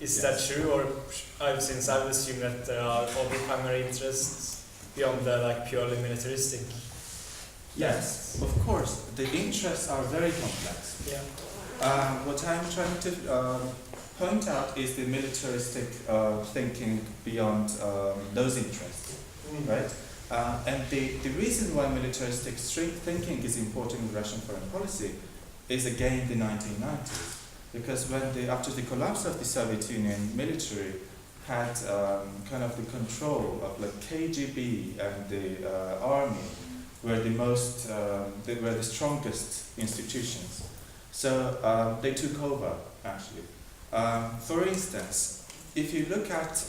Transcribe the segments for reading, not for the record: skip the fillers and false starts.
Is that true, or since I would assume that there are other primary interests beyond the like purely militaristic? Yes, of course. The interests are very complex. Yeah. What I'm trying to point out is the militaristic thinking beyond those interests, right? And the reason why militaristic thinking is important in Russian foreign policy is again the 1990s. Because after the collapse of the Soviet Union, military had kind of the control of like KGB and the army were the strongest institutions. So they took over actually. For instance, if you look at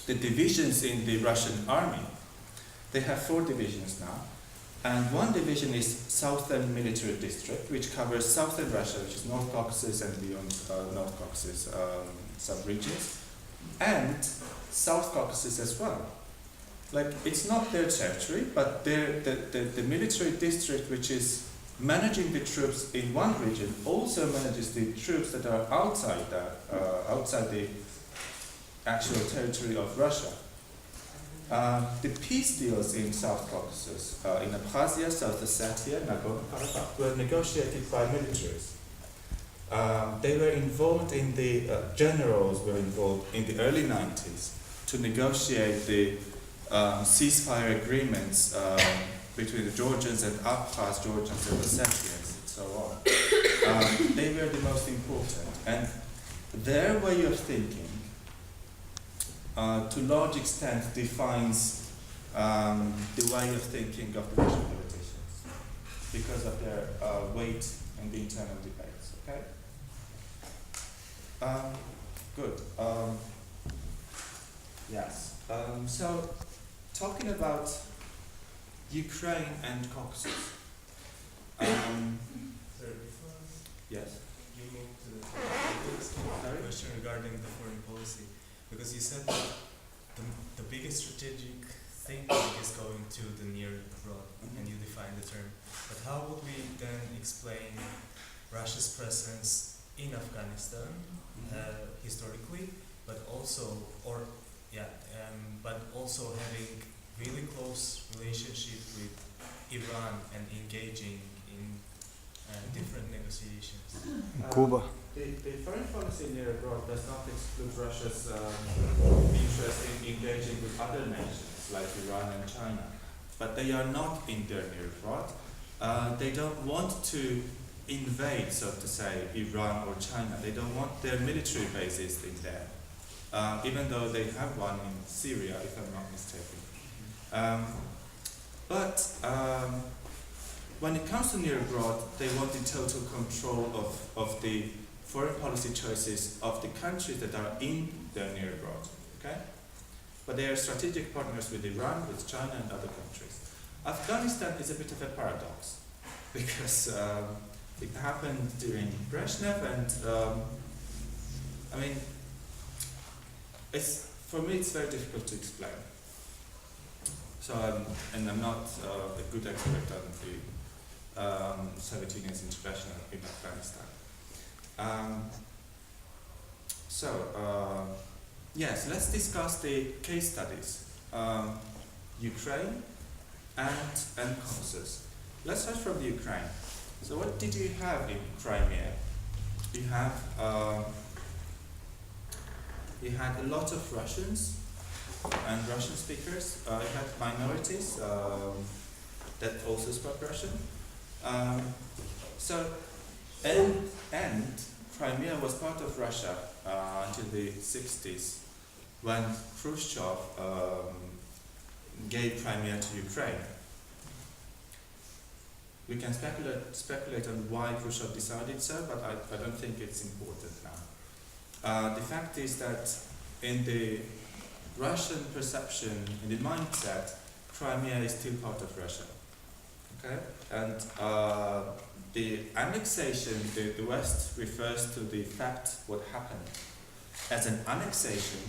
the divisions in the Russian army, they have 4 divisions now. And one division is Southern Military District, which covers Southern Russia, which is North Caucasus and beyond North Caucasus sub-regions, and South Caucasus as well. Like, it's not their territory, but the military district, which is managing the troops in one region, also manages the troops that are outside the actual territory of Russia. The peace deals in South Caucasus, in Abkhazia, South Ossetia, Nagorno-Karabakh, were negotiated by militaries. They were involved generals were involved in the early 90s to negotiate the ceasefire agreements between the Georgians and Abkhaz Georgians and Ossetians and so on. They were the most important. And their way of thinking to large extent defines the way of thinking of the Russian politicians because of their weight in the internal debates. Okay? Good. Yes. So, talking about Ukraine and Caucasus. Yes. You moved to the question regarding the foreign policy. Because you said that the biggest strategic thinking is going to the near abroad, and you define the term. But how would we then explain Russia's presence in Afghanistan historically, but also, having really close relationship with Iran and engaging in different negotiations? Cuba. The foreign policy near abroad does not exclude Russia's interest in engaging with other nations like Iran and China, but they are not in their near abroad. They don't want to invade, so to say, Iran or China. They don't want their military bases in there, even though they have one in Syria, if I'm not mistaken. But when it comes to near abroad, they want the total control of the foreign policy choices of the countries that are in their near abroad, okay? But they are strategic partners with Iran, with China and other countries. Afghanistan is a bit of a paradox because it happened during Brezhnev and for me it's very difficult to explain. So I'm not a good expert on the Soviet Union's intervention in Afghanistan. Yes, let's discuss the case studies. Ukraine and Caucasus. Let's start from the Ukraine. So what did you have in Crimea? You had a lot of Russians and Russian speakers. You had minorities that also spoke Russian. And Crimea was part of Russia until the 60s when Khrushchev gave Crimea to Ukraine. We can speculate on why Khrushchev decided so, but I don't think it's important now. The fact is that in the Russian perception, in the mindset, Crimea is still part of Russia. Okay? And the annexation, the West refers to the fact, what happened, as an annexation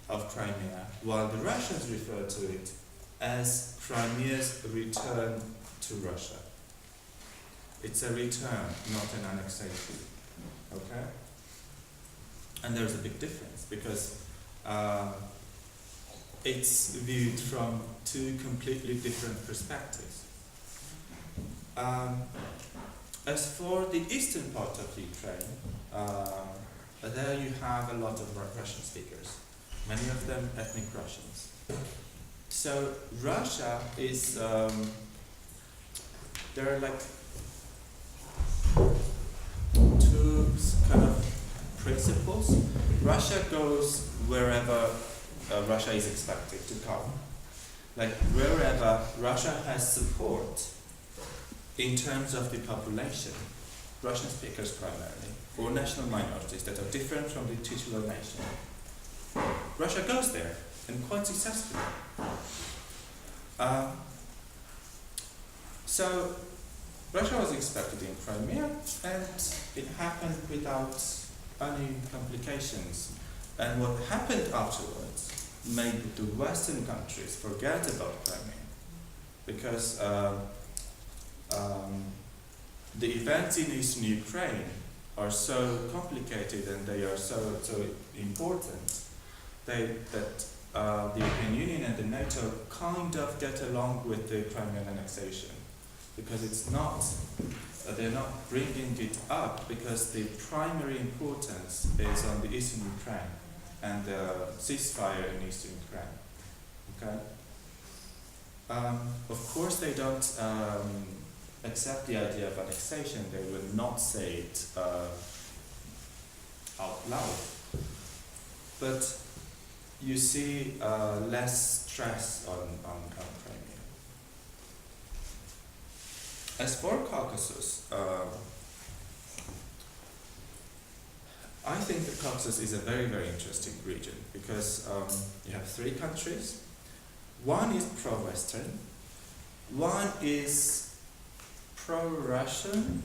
of Crimea, while the Russians refer to it as Crimea's return to Russia. It's a return, not an annexation. Okay? And there's a big difference because it's viewed from two completely different perspectives. As for the eastern part of Ukraine, there you have a lot of Russian speakers, many of them ethnic Russians. So Russia is, there are like two kind of principles. Russia goes wherever Russia is expected to come. Like wherever Russia has support in terms of the population, Russian speakers primarily, or national minorities that are different from the titular nation, Russia goes there, and quite successfully. So Russia was expected in Crimea, and it happened without any complications. And what happened afterwards made the Western countries forget about Crimea, because the events in eastern Ukraine are so complicated and they are so important that the European Union and the NATO kind of get along with the Crimean annexation, because it's not, they're not bringing it up because the primary importance is on the eastern Ukraine and the ceasefire in eastern Ukraine. Okay. Of course, they don't accept the idea of annexation. They will not say it out loud. But you see less stress on Crimea. As for Caucasus, I think the Caucasus is a very, very interesting region because you have three countries. One is pro-Western, one is pro-Russian,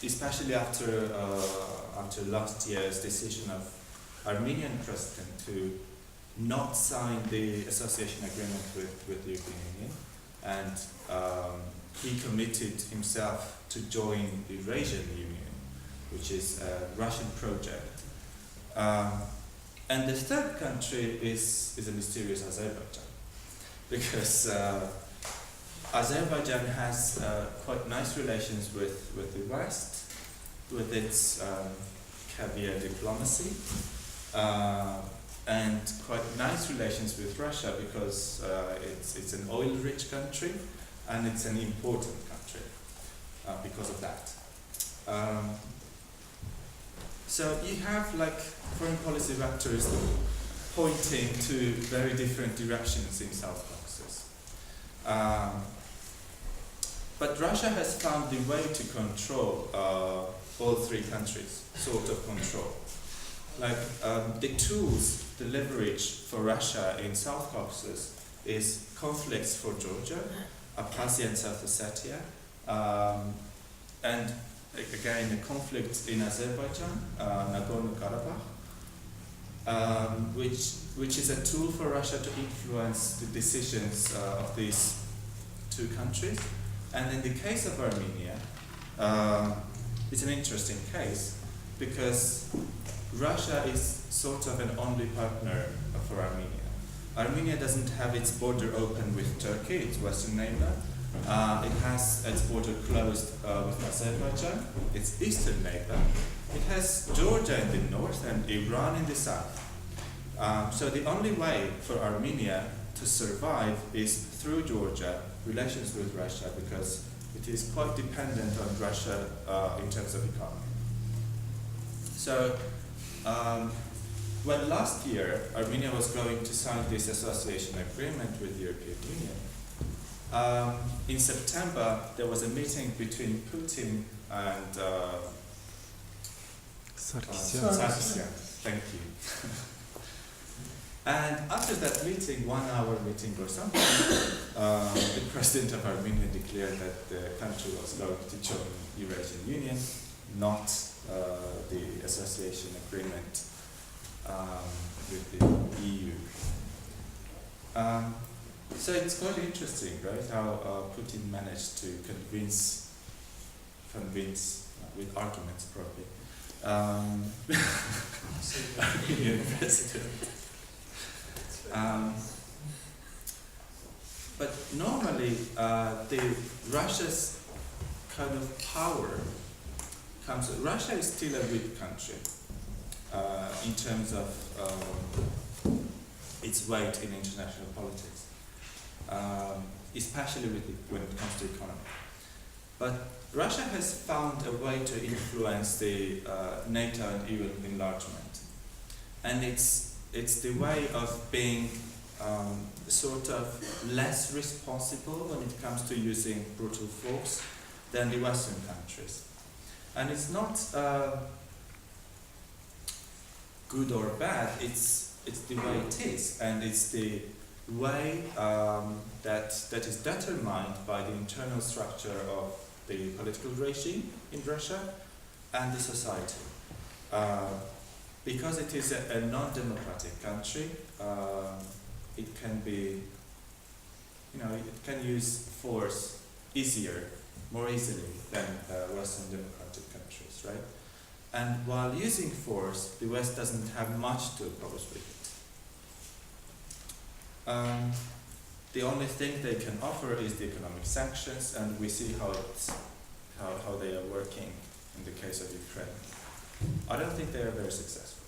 especially after last year's decision of Armenian president to not sign the association agreement with the European Union, and he committed himself to join the Eurasian Union, which is a Russian project. And the third country is a mysterious Azerbaijan, because Azerbaijan has quite nice relations with the West, with its caviar diplomacy, and quite nice relations with Russia because it's an oil-rich country and it's an important country because of that. So you have like foreign policy vectors pointing to very different directions in South Caucasus. But Russia has found the way to control all three countries, sort of control. Like the tools, the leverage for Russia in South Caucasus is conflicts for Georgia, Abkhazia and South Ossetia, and again a conflict in Azerbaijan, Nagorno-Karabakh, which is a tool for Russia to influence the decisions of these two countries. And in the case of Armenia, it's an interesting case because Russia is sort of an only partner for Armenia. Armenia doesn't have its border open with Turkey, its western neighbor. It has its border closed with Azerbaijan, its eastern neighbor. It has Georgia in the north and Iran in the south. So the only way for Armenia to survive is through Georgia, relations with Russia, because it is quite dependent on Russia in terms of economy. So when last year Armenia was going to sign this association agreement with the European Union, in September there was a meeting between Putin and Sarkisyan. Thank you. And after that meeting, 1 hour meeting or something, the president of Armenia declared that the country was going to join Eurasian Union, not the association agreement with the EU. So it's quite interesting, right, how Putin managed to convince with arguments probably. So Union president. But normally, Russia's kind of power comes. Russia is still a weak country in terms of its weight in international politics, especially when it comes to economy. But Russia has found a way to influence the NATO and EU enlargement, and it's the way of being sort of less responsible when it comes to using brutal force than the Western countries. And it's not good or bad, it's the way it is, and it's the way that is determined by the internal structure of the political regime in Russia and the society. Because it is a non-democratic country, it can be, it can use force more easily than Western democratic countries, right? And while using force, the West doesn't have much to oppose with it. The only thing they can offer is the economic sanctions, and we see how they are working in the case of Ukraine. I don't think they are very successful,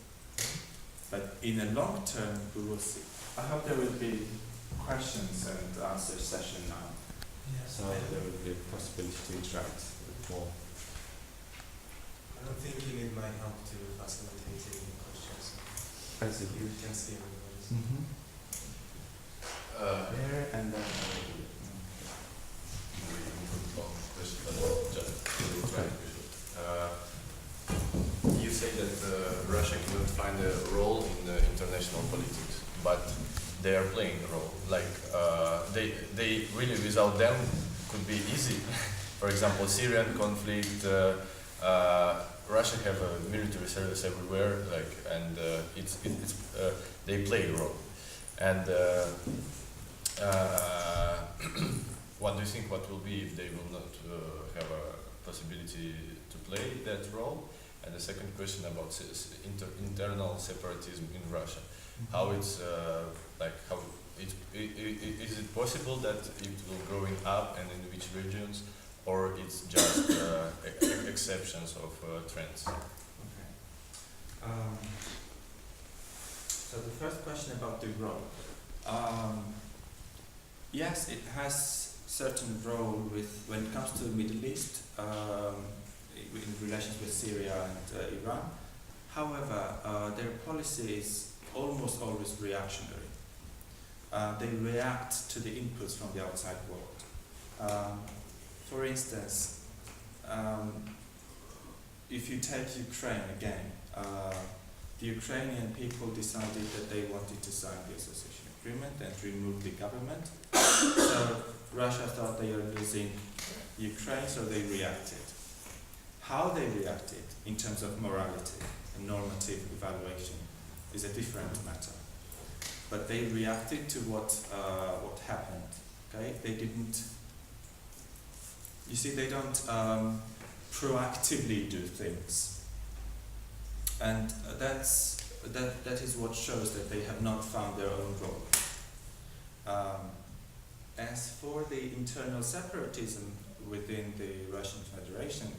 but in the long term, we will see. I hope there will be questions and answer session now, so there will be a possibility to interact with more. I'm thinking it might help to facilitate taking questions. I see. You can see everybody's. There and then. You say that Russia couldn't find a role in the international politics, but they are playing a role. Like they really without them could be easy. For example, Syrian conflict. Russia have a military service everywhere, and they play a role. And what do you think? What will be if they will not have a possibility to play that role? And the second question about internal separatism in Russia. How it's is it possible that it will growing up and in which regions, or it's just exceptions of trends? Okay. So the first question about the role. Yes, it has certain role when it comes to the Middle East, in relations with Syria and Iran. However, their policy is almost always reactionary. They react to the inputs from the outside world. For instance, if you take Ukraine again, the Ukrainian people decided that they wanted to sign the association agreement and remove the government. So Russia thought they are losing Ukraine, so they reacted. How they reacted in terms of morality and normative evaluation is a different matter. But they reacted to what happened. Okay, they didn't. You see, they don't proactively do things, and that is what shows that they have not found their own role. As for the internal separatism within the Russian Federation,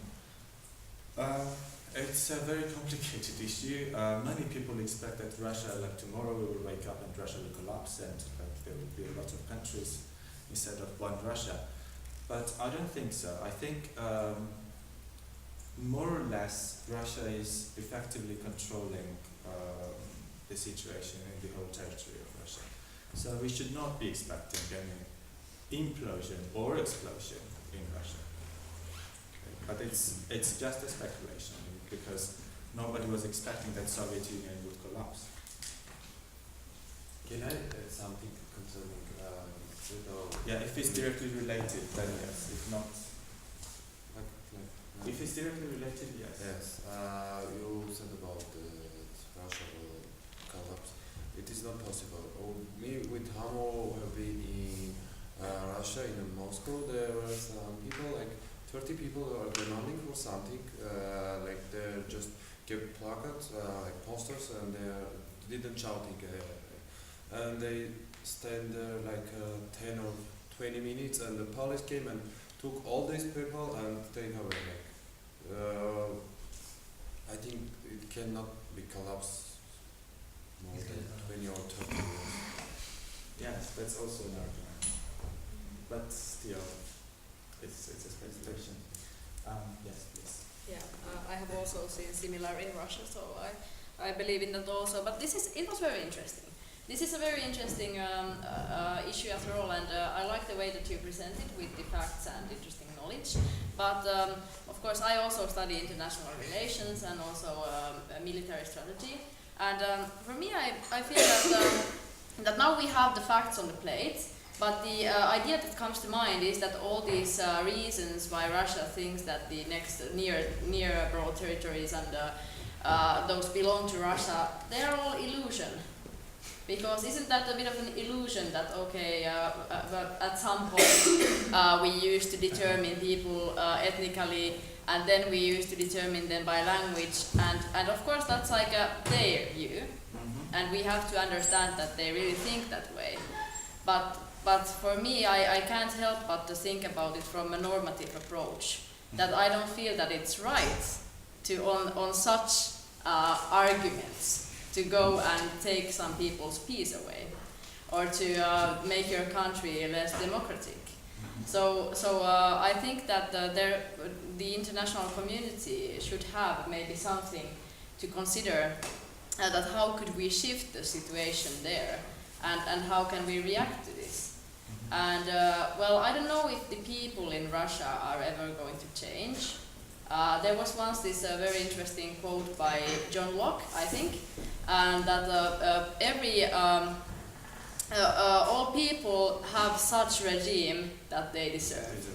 it's a very complicated issue. Many people expect that Russia, like tomorrow, we will wake up and Russia will collapse, and there will be a lot of countries instead of one Russia. But I don't think so. I think more or less Russia is effectively controlling the situation in the whole territory of Russia. So we should not be expecting any implosion or explosion in Russia. Okay. But it's just a speculation, because nobody was expecting that Soviet Union would collapse. Can I add something concerning Yeah, if it's directly related, then yes. If not, if it's directly related, yes. Yes, you said about Russia will collapse. It is not possible. Me with Hamo have been in Russia, in Moscow. There were some people, like 30 people, are demanding for something. Like they're just give placards, like posters, and they didn't shouting, and they stand there like 10 or 20 minutes, and the police came and took all these people and take away. I think it cannot be collapsed more than 20 or 30 years. Yes, that's also an argument. But still, it's a speculation. Yes, please. Yeah, I have also seen similar in Russia, so I believe in that also. But it was very interesting. This is a very interesting issue after all, and I like the way that you present it with the facts and interesting knowledge. But of course, I also study international relations and also military strategy. And for me, I feel that now we have the facts on the plate. But the idea that comes to mind is that all these reasons why Russia thinks that the next near abroad territories and those belong to Russia, they are all illusion. Because isn't that a bit of an illusion that, okay, at some point we used to determine people ethnically, and then we used to determine them by language, and of course that's like their view, and we have to understand that they really think that way. But for me, I can't help but to think about it from a normative approach, that I don't feel that it's right to, on such arguments, to go and take some people's peace away, or to make your country less democratic. So I think that the international community should have maybe something to consider, that how could we shift the situation there, and how can we react to this. And well, I don't know if the people in Russia are ever going to change. There was once this very interesting quote by John Locke, I think, and that all people have such regime that they deserve.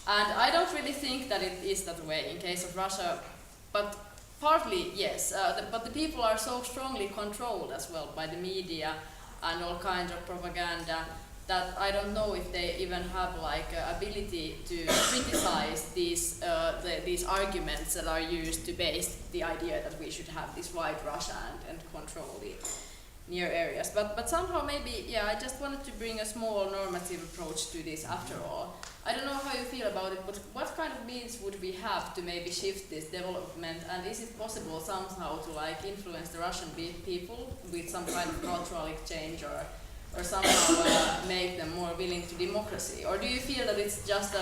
And I don't really think that it is that way in case of Russia, but partly yes. But the people are so strongly controlled as well by the media and all kinds of propaganda, that I don't know if they even have like ability to criticize these arguments that are used to base the idea that we should have this wide Russia and control the near areas. But somehow maybe, yeah, I just wanted to bring a small normative approach to this after all. I don't know how you feel about it, but what kind of means would we have to maybe shift this development, and is it possible somehow to like influence the Russian people with some kind of cultural exchange, or somehow make them more willing to democracy? Or do you feel that it's just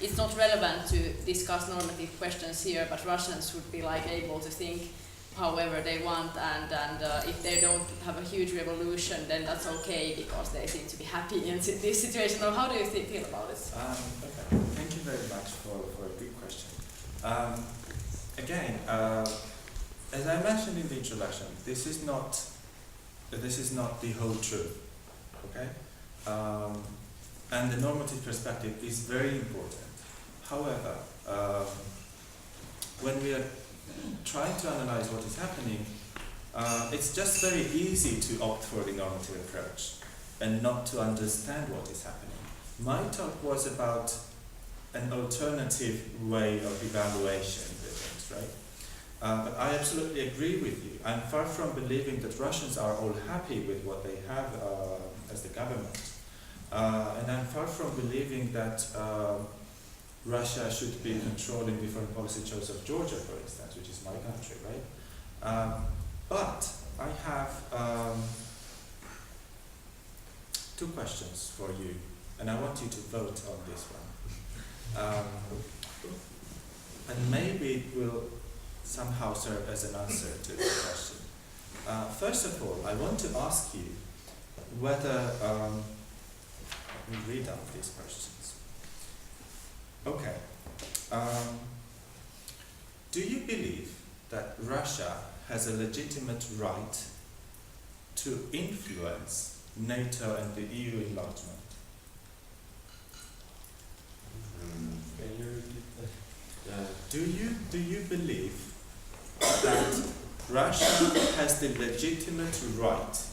it's not relevant to discuss normative questions here, but Russians would be like able to think however they want, and if they don't have a huge revolution, then that's okay because they seem to be happy in this situation? Or how do you feel about it? Okay. Thank you very much for a good question. Again, as I mentioned in the introduction, this is not the whole truth. Okay, and the normative perspective is very important. However, when we are trying to analyze what is happening, it's just very easy to opt for the normative approach and not to understand what is happening. My talk was about an alternative way of evaluation of things, right? But I absolutely agree with you. I'm far from believing that Russians are all happy with what they have as the government. And I'm far from believing that Russia should be controlling the foreign policy choice of Georgia, for instance, which is my country, right? But I have two questions for you, and I want you to vote on this one. And maybe it will somehow serve as an answer to the question. First of all, I want to ask you whether, let me read out these questions. Okay. Do you believe that Russia has a legitimate right to influence NATO and the EU enlargement? Can you repeat that? Do you believe that Russia has the legitimate right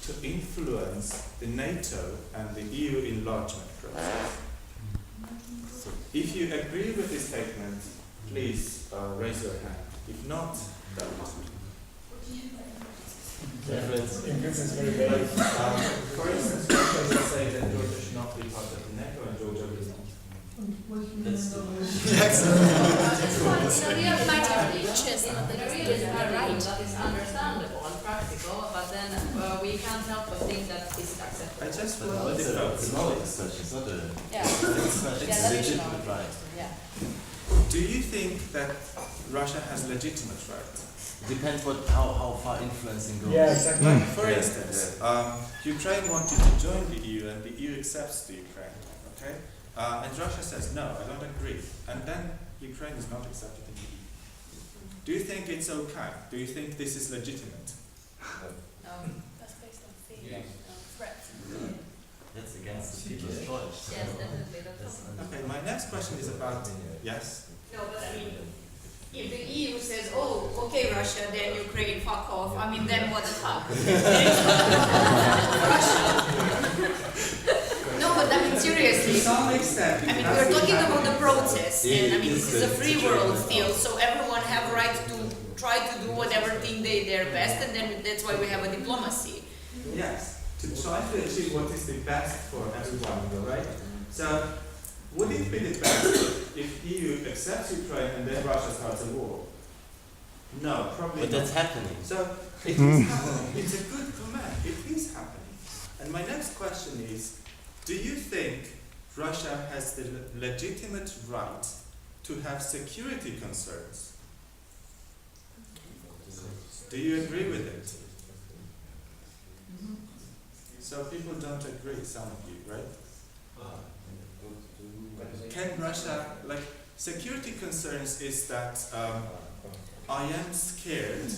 to influence the NATO and the EU enlargement process? So if you agree with this statement, please raise your hand. If not, don't. Influence is very vague. For instance, Russia will say that Georgia should not be part of the NATO and Georgia will not. That's fine. We might have an interest in the right. That is understandable and practical, but then we can't help but think that it's acceptable. I just But want now it's to a economic question, it's not a Yeah. politics question, Yeah, it's that a is legitimate wrong. right. Yeah. Do you think that Russia has legitimate rights? Depends how far influencing goes. Yeah, exactly. Like, for Yeah. instance, Ukraine wanted to join the EU and the EU accepts the Ukraine, okay? And Russia says, no, I don't agree. And then Ukraine is not accepted in the EU. Do you think it's okay? Do you think this is legitimate? No, that's based on fear. Threat. That's against the people's choice. Yes, definitely. That's That's Okay, my next question is about, yes? No, but I mean, if the EU says, oh, okay, Russia, then Ukraine, fuck off, I mean, then what the fuck? Russia. No, but I mean, To seriously. some extent, it I mean, has we're been talking about happening. the process, and I mean, this is a It's free a world situation. still, so everyone have a right to try to do whatever thing they're best, and then that's why we have a diplomacy. Yes, to try to achieve what is the best for everyone, right? So, would it be the best if EU accepts Ukraine and then Russia starts a war? No, probably But not. that's happening. So, it is happening. It's a good command. It is happening. And my next question is, do you think Russia has the legitimate right to have security concerns? Do you agree with it? So people don't agree, some of you, right? Can Russia, like, security concerns is that I am scared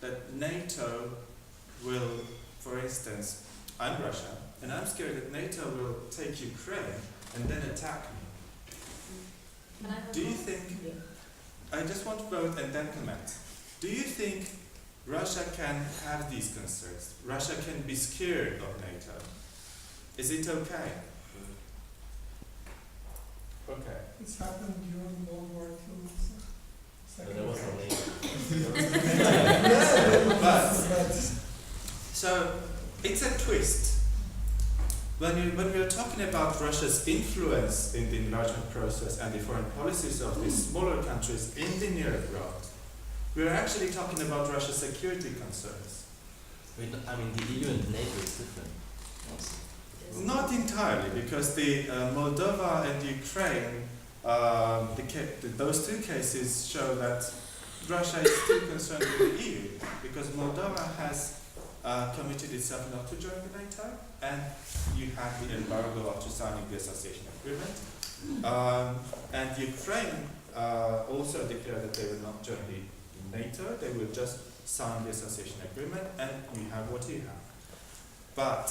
that NATO will, for instance, I'm Russia, and I'm scared that NATO will take Ukraine and then attack me. Do you think, I just want to vote and then comment. Do you think Russia can have these concerns? Russia can be scared of NATO? Is it okay? Okay. It's happened during World War II. So there was no name. But, so, it's a twist. When we are talking about Russia's influence in the enlargement process and the foreign policies of these smaller countries in the near abroad, we are actually talking about Russia's security concerns. I mean, the EU and the NATO is different. Also. Not entirely, because the Moldova and Ukraine, those two cases show that Russia is still concerned with the EU, because Moldova has committed itself not to join the NATO, and you have the embargo after signing the association agreement. And Ukraine also declared that they will not join the NATO, they will just sign the association agreement, and you have what you have. But,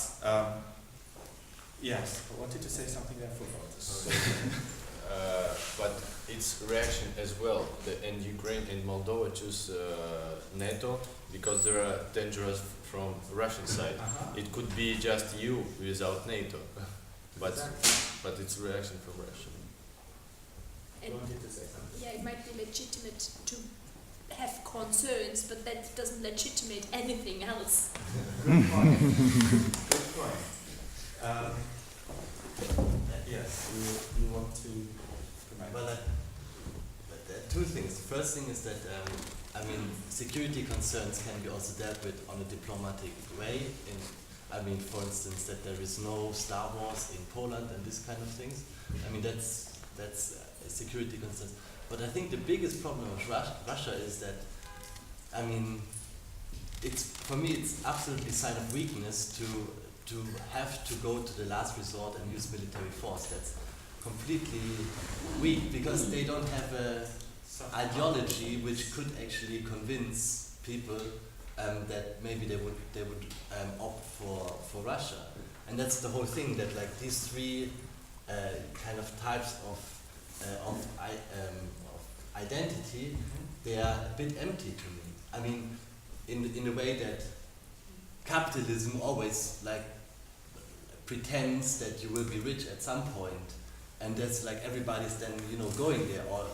yes, I wanted to say something there for voters. But it's reaction as well. And Ukraine and Moldova choose NATO because they are dangerous from Russian side. It could be just you without NATO, but it's reaction from Russia. I wanted to say something. Yeah, it might be legitimate to have concerns, but that doesn't legitimate anything else. Good point. Good point. Yes, you want to comment? Well, there are two things. The first thing is that, I mean, security concerns can be also dealt with on a diplomatic way. I mean, for instance, that there is no Star Wars in Poland and this kind of things. I mean, that's security concerns. But I think the biggest problem with Russia is that, I mean, for me it's absolutely a sign of weakness to have to go to the last resort and use military force. That's completely weak because they don't have a ideology which could actually convince people that maybe they would opt for Russia. And that's the whole thing, that like these three kind of types of identity, they are a bit empty to me. I mean, in a way that capitalism always like pretends that you will be rich at some point, and that's like everybody's then going there, or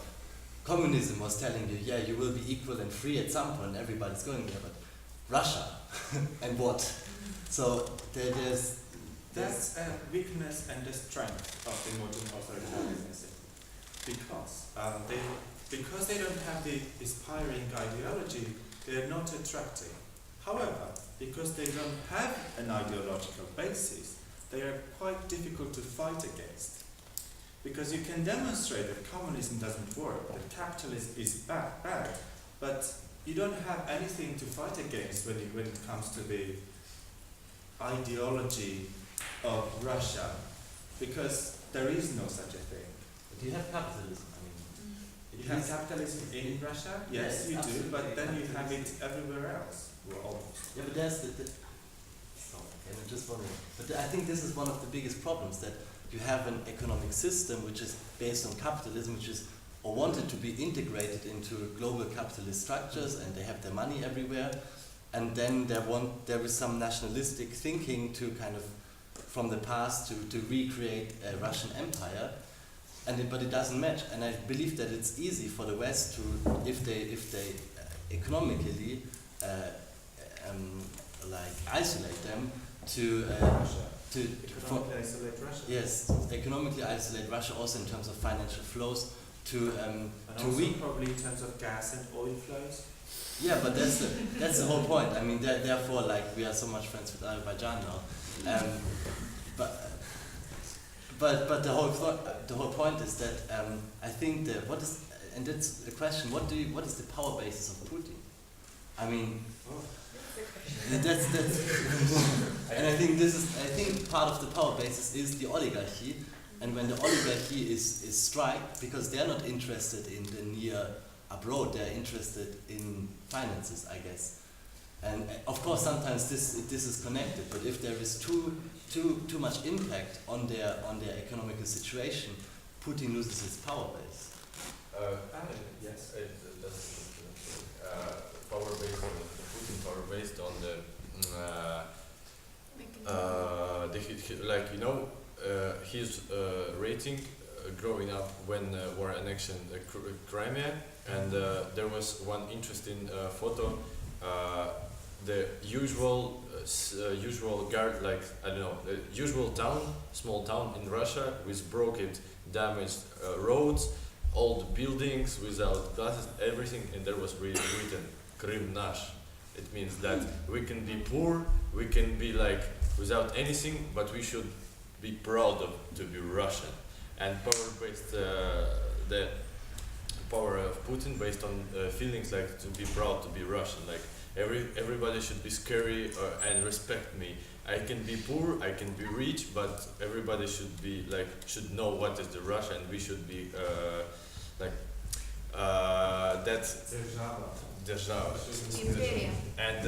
communism was telling you, yeah, you will be equal and free at some point, everybody's going there, but Russia, and what? So there's That's a weakness and the strength of the modern authoritarianism, because they don't have the inspiring ideology, they are not attractive. However, because they don't have an ideological basis, they are quite difficult to fight against. Because you can demonstrate that communism doesn't work, that capitalism is bad, but you don't have anything to fight against when it comes to the ideology of Russia, because there is no such a thing. Do you have capitalism? I mean, You have capitalism in Russia? Yes, you do, absolutely. but then you have it everywhere else. Well, almost. Yeah, but there's I'm just wondering. But I think this is one of the biggest problems, that you have an economic system which is based on capitalism, which is or wanted to be integrated into global capitalist structures, and they have their money everywhere. And then there is some nationalistic thinking to kind of from the past to recreate a Russian empire, but it doesn't match. And I believe that it's easy for the West to, if they economically like isolate them, to Economically isolate Russia. yes, economically isolate Russia, also in terms of financial flows, And also probably in terms of gas and oil flows. Yeah, but that's the whole point. I mean, therefore, like, we are so much friends with Azerbaijan now. But the whole point is that I think that and that's a question. What is the power basis of Putin? I mean, that's and I think part of the power basis is the oligarchy. And when the oligarchy is striked, because they're not interested in the near abroad, they're interested in finances, I guess. And of course, sometimes this is connected. But if there is too much impact on their economical situation, Putin loses his power base. Yes, that's power based on the Putin power based on his rating growing up when war annexion Crimea, and there was one interesting photo. The usual guard, like I don't know, the usual small town in Russia with broken, damaged roads, old buildings without glasses, everything, and there was written Krym nash. It means that we can be poor, we can be like without anything, but we should be proud to be Russian. And power based the power of Putin based on feelings like to be proud to be Russian. Like everybody should be scary and respect me. I can be poor, I can be rich, but everybody should know what is the Russia, and we should be that's Держава. Imperium. And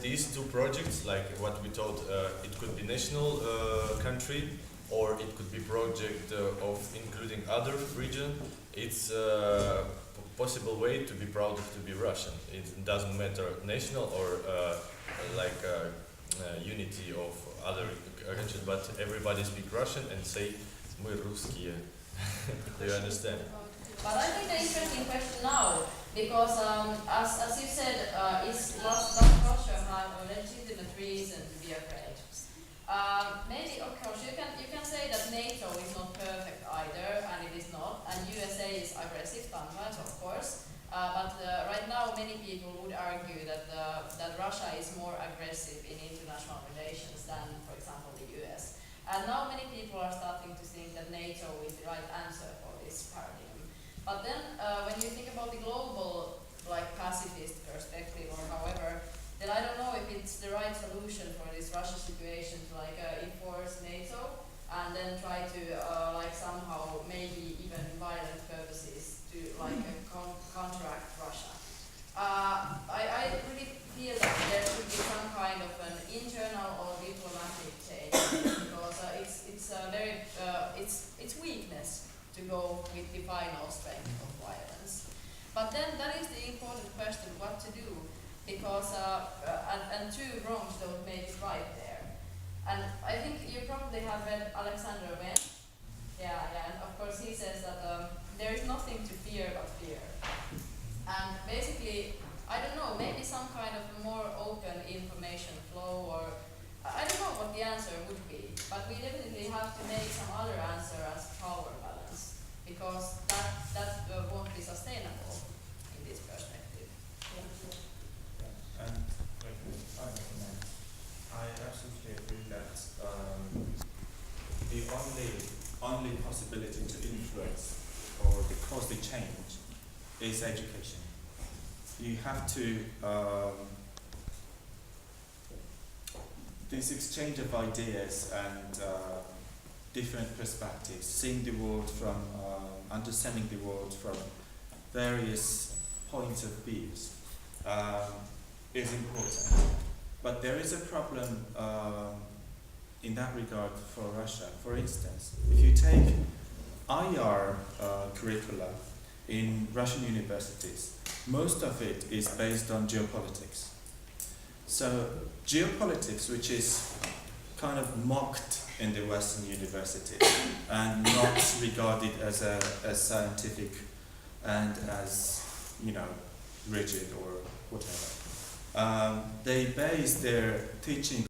these two projects, like what we thought, it could be national country, or it could be project of including other region. It's a possible way to be proud to be Russian. It doesn't matter national or unity of other countries, but everybody speak Russian and say "Мы русские." Do you understand? But I think the interesting question now, because as you said, does Russia have a legitimate reason to be afraid? Maybe, of course, you can say that NATO is not perfect either, and it is not, and USA is aggressive sometimes, of course. But right now, many people would argue that Russia is more aggressive in international relations than, for example, the US. And now many people are starting to think that NATO is the right answer for this paradigm. But then, when you think about the global, pacifist perspective, or however, then I don't know if it's the right solution for this Russia situation to enforce NATO and then try to somehow maybe even violent purposes to counteract Russia. I really feel that there should be some kind of an internal or diplomatic change because it's weakness to go with the final strength of violence. But then that is the important question, what to do, because and two wrongs don't make it right there. And I think you probably have read Alexander Venn. Yeah, and of course he says that there is nothing to fear but fear. And basically, I don't know, maybe some kind of more open information flow, or I don't know what the answer would be, but we definitely have to make some other answer as power balance, because that won't be sustainable in this perspective. And final comment. I absolutely agree that the only possibility to influence or to cause the change is education. You have to this exchange of ideas and different perspectives, seeing the world from understanding the world from various points of views is important. But there is a problem in that regard for Russia. For instance, if you take IR curricula in Russian universities, most of it is based on geopolitics. So geopolitics, which is kind of mocked in the Western universities and not regarded as scientific and as, rigid or whatever. They base their teaching